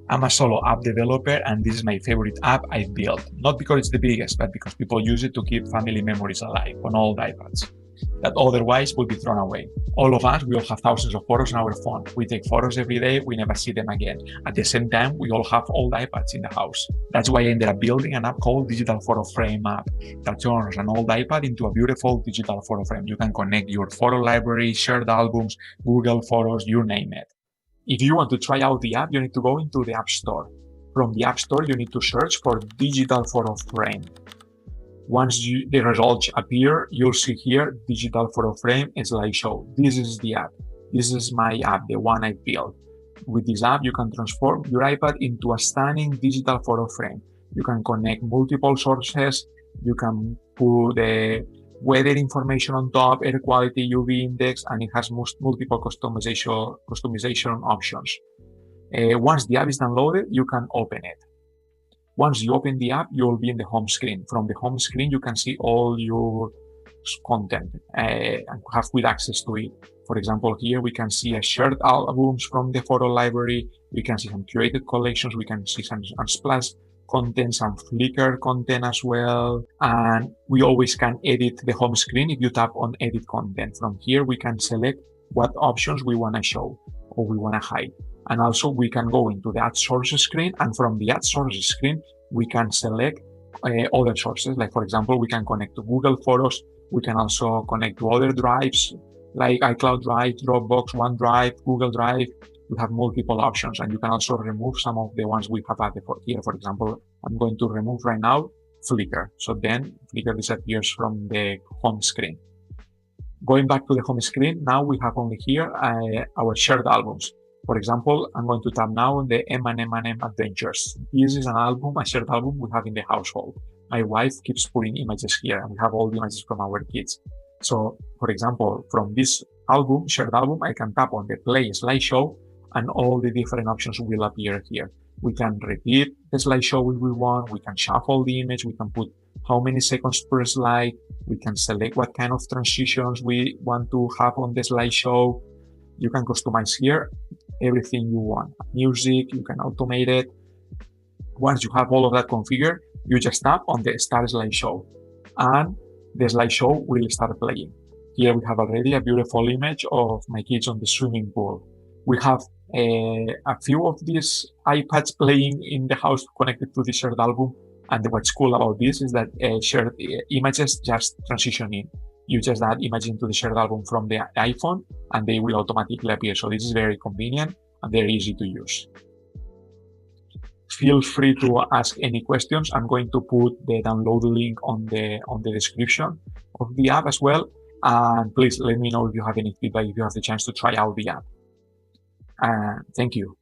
I'm a solo app developer and this is my favorite app I've built. Not because it's the biggest, but because people use it to keep family memories alive on old iPads that otherwise would be thrown away. All of us, we all have thousands of photos on our phone. We take photos every day, we never see them again. At the same time, we all have old iPads in the house. That's why I ended up building an app called Digital Photo Frame app that turns an old iPad into a beautiful digital photo frame. You can connect your photo library, shared albums, Google Photos, you name it. If you want to try out the app, you need to go into the App Store. From the App Store, you need to search for Digital Photo Frame. Once the results appear, you'll see here Digital Photo Frame slideshow. This is the app. This is my app, the one I built. With this app, you can transform your iPad into a stunning digital photo frame. You can connect multiple sources. You can put the weather information on top, air quality, UV index, and it has multiple customization options. Once the app is downloaded, you can open it. Once you open the app, you'll be in the home screen. From the home screen, you can see all your content and have quick access to it. For example, here we can see a shared albums from the photo library. We can see some curated collections. We can see some Unsplash content, some Flickr content as well. And we always can edit the home screen if you tap on edit content. From here, we can select what options we want to show or we want to hide. And also we can go into the add sources screen, and from the add sources screen, we can select other sources. Like for example, we can connect to Google Photos. We can also connect to other drives like iCloud Drive, Dropbox, OneDrive, Google Drive. We have multiple options, and you can also remove some of the ones we have added for here. For example, I'm going to remove right now Flickr. So then Flickr disappears from the home screen. Going back to the home screen, now we have only here our shared albums. For example, I'm going to tap now on the M&M Adventures. This is an album, a shared album we have in the household. My wife keeps putting images here, and we have all the images from our kids. So, for example, from this album, shared album, I can tap on the play slideshow, and all the different options will appear here. We can repeat the slideshow if we want. We can shuffle the image. We can put how many seconds per slide. We can select what kind of transitions we want to have on the slideshow. You can customize here everything you want. Music, you can automate it. Once you have all of that configured, you just tap on the Start Slideshow, and the slideshow will start playing. Here we have already a beautiful image of my kids on the swimming pool. We have a few of these iPads playing in the house connected to the shared album, and what's cool about this is that shared images just transition in. You just add image into the shared album from the iPhone, and they will automatically appear. So this is very convenient and very easy to use. Feel free to ask any questions. I'm going to put the download link on the description of the app as well. And please let me know if you have any feedback, if you have the chance to try out the app. Thank you.